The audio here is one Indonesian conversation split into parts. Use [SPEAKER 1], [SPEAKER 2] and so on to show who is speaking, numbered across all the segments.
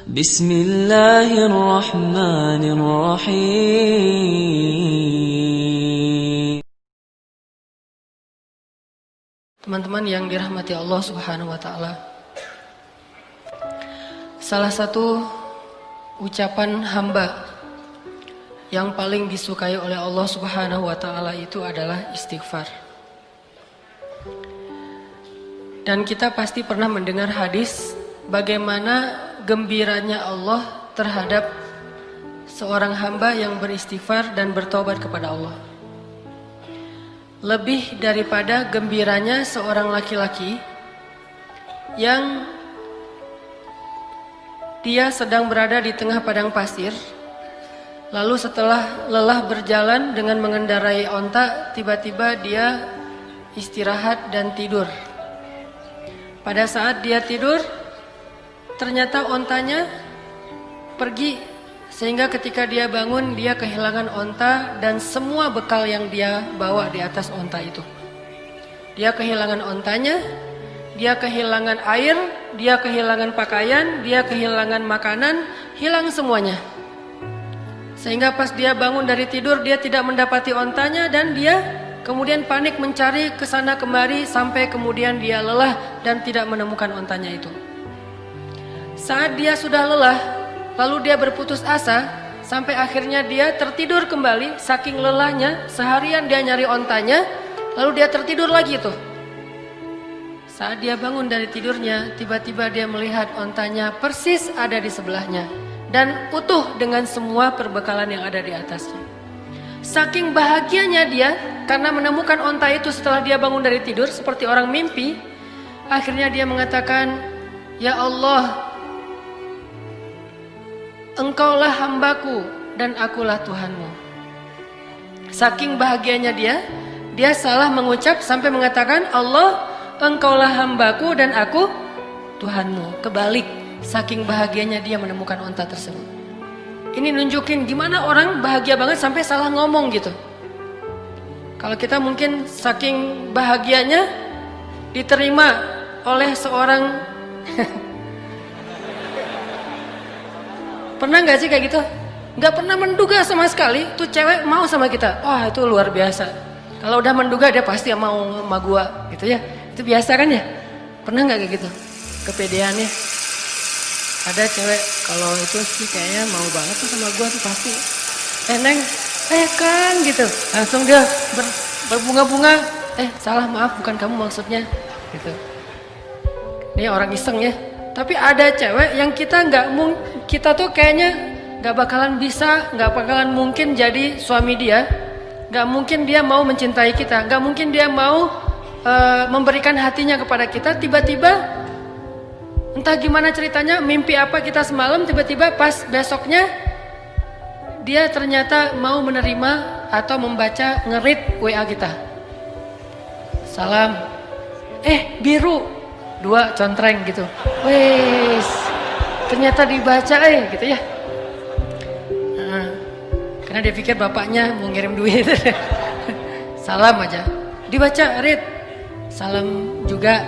[SPEAKER 1] Bismillahirrahmanirrahim.
[SPEAKER 2] Teman-teman yang dirahmati Allah Subhanahu wa taala. Salah satu ucapan hamba yang paling disukai oleh Allah Subhanahu wa taala itu adalah istighfar. Dan kita pasti pernah mendengar hadis bagaimana gembiranya Allah terhadap seorang hamba yang beristighfar dan bertobat kepada Allah. Lebih daripada gembiranya seorang laki-laki yang dia sedang berada di tengah padang pasir, lalu setelah lelah berjalan dengan mengendarai onta, tiba-tiba dia istirahat dan tidur. Pada saat dia tidur, ternyata ontanya pergi. Sehingga ketika dia bangun, dia kehilangan onta dan semua bekal yang dia bawa di atas onta itu. Dia kehilangan ontanya, dia kehilangan air, dia kehilangan pakaian, dia kehilangan makanan, hilang semuanya. Sehingga pas dia bangun dari tidur, dia tidak mendapati ontanya dan dia kemudian panik mencari ke sana kemari sampai kemudian dia lelah dan tidak menemukan ontanya itu. Saat dia sudah lelah, lalu dia berputus asa sampai akhirnya dia tertidur kembali. Saking lelahnya, seharian dia nyari ontanya, lalu dia tertidur lagi tuh. Saat dia bangun dari tidurnya, tiba-tiba dia melihat ontanya persis ada di sebelahnya dan utuh dengan semua perbekalan yang ada di atasnya. Saking bahagianya dia karena menemukan onta itu setelah dia bangun dari tidur seperti orang mimpi, akhirnya dia mengatakan, "Ya Allah, Engkaulah hambaku dan akulah Tuhanmu." Saking bahagianya dia salah mengucap sampai mengatakan, "Allah, Engkaulah hambaku dan aku Tuhanmu." Kebalik, saking bahagianya dia menemukan onta tersebut. Ini nunjukin gimana orang bahagia banget sampai salah ngomong gitu. Kalau kita mungkin saking bahagianya diterima oleh seorang pernah gak sih kayak gitu? Gak pernah menduga sama sekali tuh cewek mau sama kita. Wah, itu luar biasa. Kalau udah menduga dia pasti mau sama gua gitu ya. Itu biasa kan ya? Pernah gak kayak gitu? Kepedeannya. Ada cewek kalau itu sih kayaknya mau banget tuh sama gua tuh pasti. Neng, kan gitu. Langsung dia berbunga-bunga. Salah, maaf, bukan kamu maksudnya gitu. Ini orang iseng ya. Tapi ada cewek yang kita tuh kayaknya nggak bakalan bisa, nggak bakalan mungkin jadi suami dia, nggak mungkin dia mau mencintai kita, nggak mungkin dia mau memberikan hatinya kepada kita. Tiba-tiba entah gimana ceritanya, mimpi apa kita semalam, tiba-tiba pas besoknya dia ternyata mau menerima atau membaca nge-read WA kita. Salam, biru 2 contreng gitu. Wes, ternyata dibaca gitu ya. Karena dia pikir bapaknya mau ngirim duit. Salam aja. Dibaca, read. Salam juga.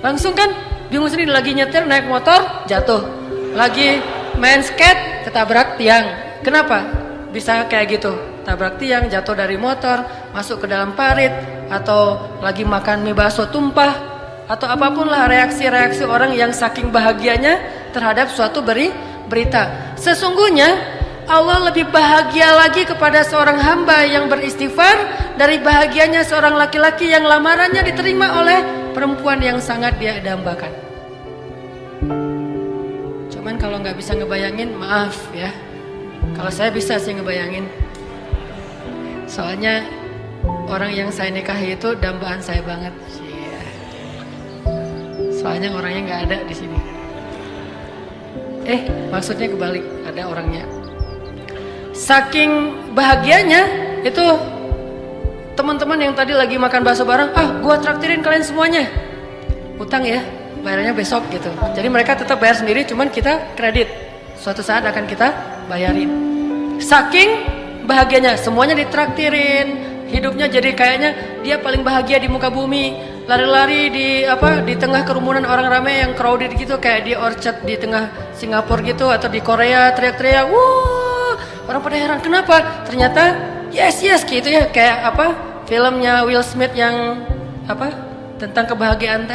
[SPEAKER 2] Langsung kan bingung sendiri, lagi nyetir naik motor jatuh. Lagi main skate ketabrak tiang. Kenapa? Bisa kayak gitu. Tabrak tiang, jatuh dari motor, masuk ke dalam parit, atau lagi makan mie bakso tumpah. Atau apapun lah reaksi-reaksi orang yang saking bahagianya terhadap suatu berita. Sesungguhnya Allah lebih bahagia lagi kepada seorang hamba yang beristighfar dari bahagianya seorang laki-laki yang lamarannya diterima oleh perempuan yang sangat dia dambakan. Cuman kalau nggak bisa ngebayangin, maaf ya. Kalau saya bisa sih ngebayangin. Soalnya orang yang saya nikahi itu dambaan saya banget. Soalnya orangnya nggak ada di sini. Maksudnya kebalik, ada orangnya. Saking bahagianya itu teman-teman yang tadi lagi makan bakso bareng, gua traktirin kalian semuanya. Utang ya, bayarnya besok gitu. Jadi mereka tetap bayar sendiri, cuman kita kredit. Suatu saat akan kita bayarin. Saking bahagianya, semuanya ditraktirin. Hidupnya jadi kayaknya dia paling bahagia di muka bumi. lari-lari di tengah kerumunan orang ramai yang crowded gitu, kayak di Orchard di tengah Singapura gitu, atau di Korea teriak-teriak, wah, orang pada heran kenapa? Ternyata yes gitu ya, kayak filmnya Will Smith yang tentang kebahagiaan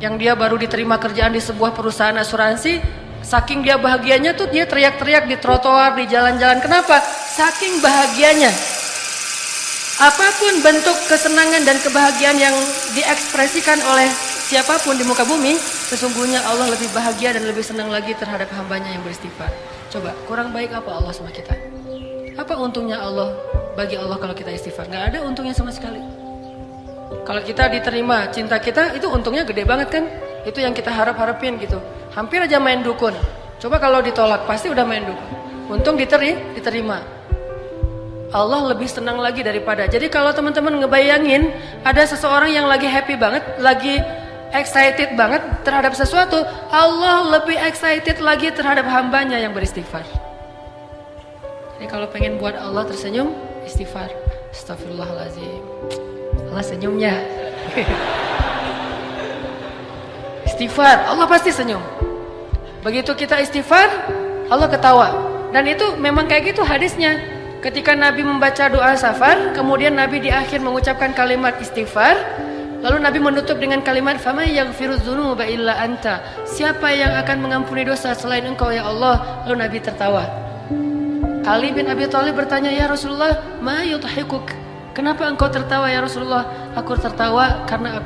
[SPEAKER 2] yang dia baru diterima kerjaan di sebuah perusahaan asuransi. Saking dia bahagianya tuh dia teriak-teriak di trotoar, di jalan-jalan. Kenapa? Saking bahagianya. Apapun bentuk kesenangan dan kebahagiaan yang diekspresikan oleh siapapun di muka bumi, sesungguhnya Allah lebih bahagia dan lebih senang lagi terhadap hambanya yang beristighfar. Coba, kurang baik apa Allah sama kita? Apa untungnya Allah bagi Allah kalau kita istighfar? Gak ada untungnya sama sekali. Kalau kita diterima cinta kita, itu untungnya gede banget kan? Itu yang kita harapin gitu. Hampir aja main dukun. Coba kalau ditolak, pasti udah main dukun. Untung diterima. Allah lebih senang lagi daripada. Jadi kalau teman-teman ngebayangin ada seseorang yang lagi happy banget, lagi excited banget terhadap sesuatu, Allah lebih excited lagi terhadap hambanya yang beristighfar. Jadi kalau pengen buat Allah tersenyum, istighfar. Astagfirullahaladzim. Allah senyumnya. Istighfar, Allah pasti senyum. Begitu kita istighfar, Allah ketawa. Dan itu memang kayak gitu hadisnya. Ketika Nabi membaca doa safar, kemudian Nabi di akhir mengucapkan kalimat istighfar, lalu Nabi menutup dengan kalimat faman yaghfirudz dzunuba illa anta. Siapa yang akan mengampuni dosa selain Engkau ya Allah? Lalu Nabi tertawa. Ali bin Abi Thalib bertanya, "Ya Rasulullah, ma yudhikuk?" Kenapa engkau tertawa ya Rasulullah? Aku tertawa karena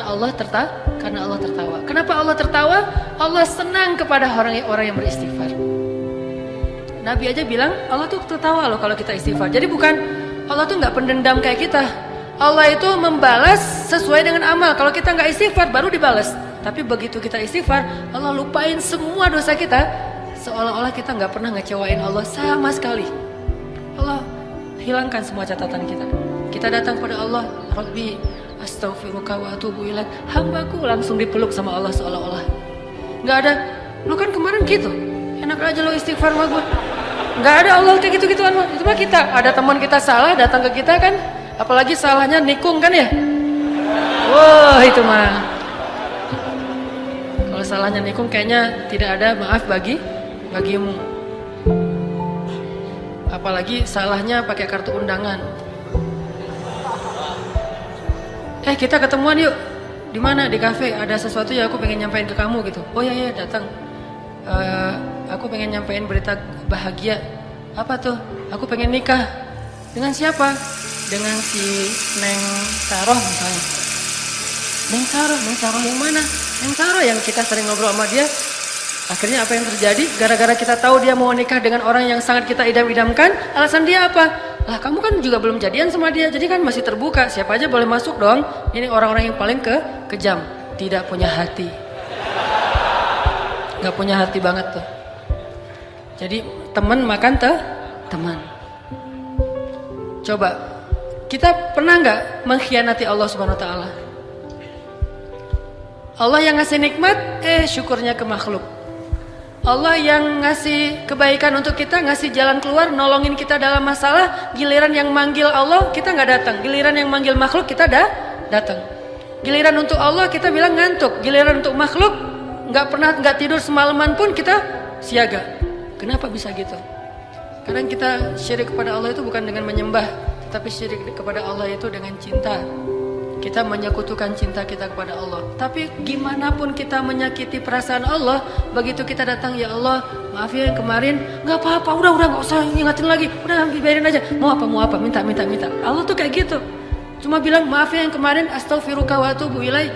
[SPEAKER 2] Allah tertawa. Kenapa Allah tertawa? Allah senang kepada orang yang beristighfar. Nabi aja bilang Allah tuh tertawa loh kalau kita istighfar. Jadi bukan Allah tuh nggak pendendam kayak kita. Allah itu membalas sesuai dengan amal. Kalau kita nggak istighfar baru dibalas. Tapi begitu kita istighfar, Allah lupain semua dosa kita. Seolah-olah kita nggak pernah ngecewain Allah sama sekali. Allah hilangkan semua catatan kita. Kita datang pada Allah, Rabbi astaghfiruka wa atubu ilaik. Hambaku langsung dipeluk sama Allah seolah-olah. Nggak ada, lu kan kemarin gitu. Enak aja lo istighfar sama gue. Nggak ada Allah kayak gitu-gituan mah. Itu mah kita. Ada teman kita salah datang ke kita kan, apalagi salahnya nikung kan ya. Wah itu mah. Kalau salahnya nikung kayaknya tidak ada maaf bagimu. Apalagi salahnya pakai kartu undangan. Kita ketemuan yuk. Di mana? Di kafe. Ada sesuatu yang aku pengen nyampein ke kamu gitu. Oh ya datang. Aku pengen nyampein berita bahagia. Apa tuh? Aku pengen nikah. Dengan siapa? Dengan si Neng Saroh misalnya. Neng Saroh yang mana? Neng Saroh yang kita sering ngobrol sama dia. Akhirnya apa yang terjadi? Gara-gara kita tahu dia mau nikah dengan orang yang sangat kita idam-idamkan, alasan dia apa? Lah kamu kan juga belum jadian sama dia, jadi kan masih terbuka, siapa aja boleh masuk dong. Ini orang-orang yang paling kejam, tidak punya hati. Gak punya hati banget tuh. Jadi teman makan teman. Coba, kita pernah gak mengkhianati Allah Subhanahu Wa Taala? Allah yang ngasih nikmat, syukurnya ke makhluk. Allah yang ngasih kebaikan untuk kita, ngasih jalan keluar, nolongin kita dalam masalah. Giliran yang manggil Allah, kita gak datang. Giliran yang manggil makhluk, kita datang. Giliran untuk Allah, kita bilang ngantuk. Giliran untuk makhluk, gak tidur semalaman pun kita siaga. Kenapa bisa gitu? Kadang kita syirik kepada Allah itu bukan dengan menyembah, tetapi syirik kepada Allah itu dengan cinta. Kita menyekutukan cinta kita kepada Allah. Tapi gimana pun kita menyakiti perasaan Allah, begitu kita datang, ya Allah, maaf ya yang kemarin, nggak apa-apa, udah nggak usah ingatin lagi, udah biarin aja. Mau apa, minta. Allah tuh kayak gitu. Cuma bilang maaf ya yang kemarin, astaghfiruka wa atubu ilaik.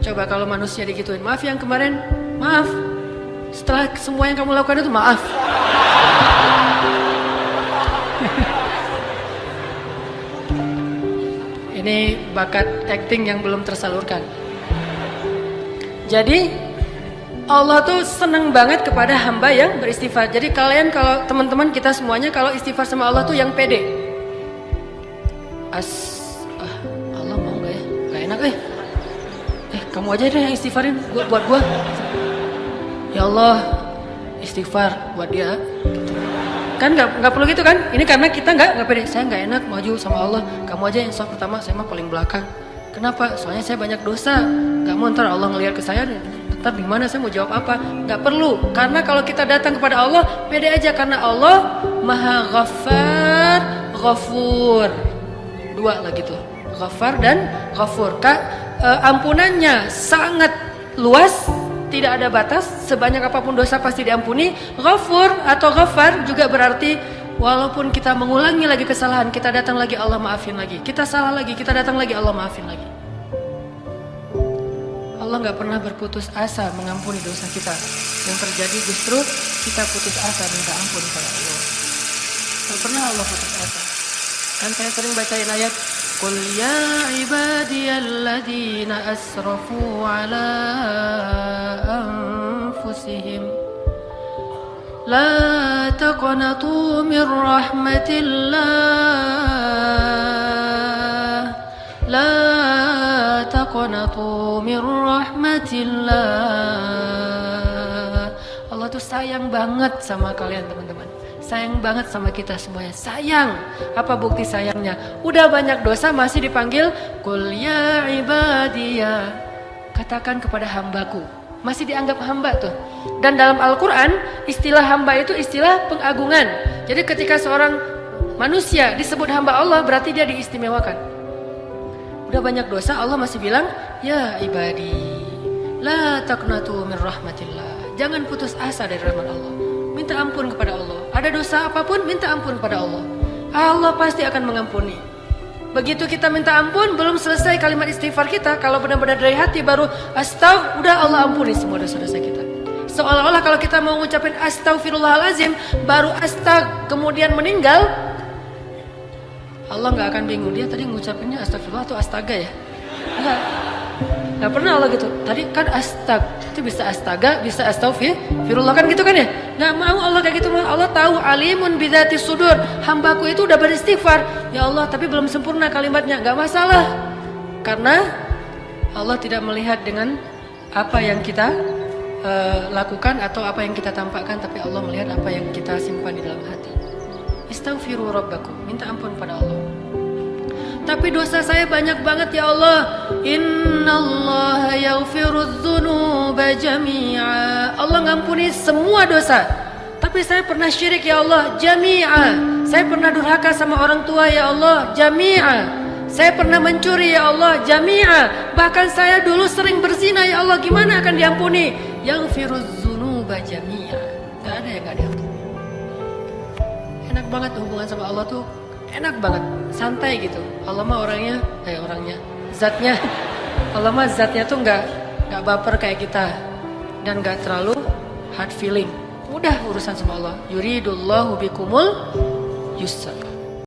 [SPEAKER 2] Coba kalau manusia digituin, maaf yang kemarin, maaf. Setelah semua yang kamu lakukan itu maaf. Ini bakat acting yang belum tersalurkan. Jadi Allah tuh seneng banget kepada hamba yang beristighfar. Jadi kalian kalau teman-teman kita semuanya kalau istighfar sama Allah tuh yang pede. Allah mau gak ya? Gak enak kamu aja deh yang istighfarin buat gua. Ya Allah istighfar buat dia. Kan nggak perlu gitu kan? Ini karena kita nggak pede. Saya nggak enak maju sama Allah. Kamu aja yang soft pertama, saya mah paling belakang. Kenapa? Soalnya saya banyak dosa. Gak mau ntar Allah ngelihat ke saya, ntar gimana saya mau jawab apa? Gak perlu. Karena kalau kita datang kepada Allah, pede aja. Karena Allah Maha Ghaffar, Ghafur. Dua lagi tuh, Ghaffar dan Ghafur. Ampunannya sangat luas, tidak ada batas. Sebanyak apapun dosa pasti diampuni. Ghafur atau Ghaffar juga berarti walaupun kita mengulangi lagi kesalahan, kita datang lagi Allah maafin lagi. Kita salah lagi, kita datang lagi Allah maafin lagi. Allah gak pernah berputus asa mengampuni dosa kita. Yang terjadi justru kita putus asa minta ampun kepada Allah. Gak pernah Allah putus asa. Kan saya sering bacain ayat Qul ya ibadiyalladzina asrafu ala anfusihim La taqnatu min rahmatillah La taqnatu min rahmatillah. Allah tuh sayang banget sama kalian teman-teman. Sayang banget sama kita semuanya. Sayang. Apa bukti sayangnya? Udah banyak dosa masih dipanggil Qul ya ibadiyah. Katakan kepada hambaku. Masih dianggap hamba tuh. Dan dalam Al-Quran istilah hamba itu istilah pengagungan. Jadi ketika seorang manusia disebut hamba Allah berarti dia diistimewakan. Udah banyak dosa Allah masih bilang ya ibadi la taqnatu min rahmatillah. Jangan putus asa dari rahmat Allah. Minta ampun kepada Allah. Ada dosa apapun minta ampun kepada Allah. Allah pasti akan mengampuni. Begitu kita minta ampun belum selesai kalimat istighfar kita, kalau benar-benar dari hati baru astagfirullah, udah Allah ampuni semua dosa-dosa kita. Seolah-olah kalau kita mau ngucapin astagfirullahalazim baru astag kemudian meninggal, Allah nggak akan bingung dia tadi ngucapinnya astagfirullah atau astaga ya? Nggak pernah Allah gitu. Tadi kan astag, itu bisa astaga, bisa astagfirullah kan gitu kan ya? Nggak mau Allah kayak gitu. Allah tahu alimun bidzati sudur. Hambaku itu udah beristighfar, ya Allah tapi belum sempurna kalimatnya, nggak masalah. Karena Allah tidak melihat dengan apa yang kita lakukan atau apa yang kita tampakkan, tapi Allah melihat apa yang kita simpan di dalam hati. Istaghfiru rabbakum, minta ampun pada Allah. Tapi dosa saya banyak banget ya Allah. Innallaha yaghfirudz dzunuba jami'a. Allah ngampuni semua dosa. Tapi saya pernah syirik ya Allah, jami'a. Saya pernah durhaka sama orang tua ya Allah, jami'a. Saya pernah mencuri ya Allah, jami'a. Bahkan saya dulu sering berzina ya Allah, gimana akan diampuni? Yaghfirudz dzunuba jami'a. Gak ada yang gak diampuni. Enak banget hubungan sama Allah tuh, enak banget, santai gitu. Allah mah zatnya. Allah mah zatnya tuh nggak baper kayak kita dan nggak terlalu hard feeling. Mudah urusan sama Allah. Yuridullahu bikumul yusra.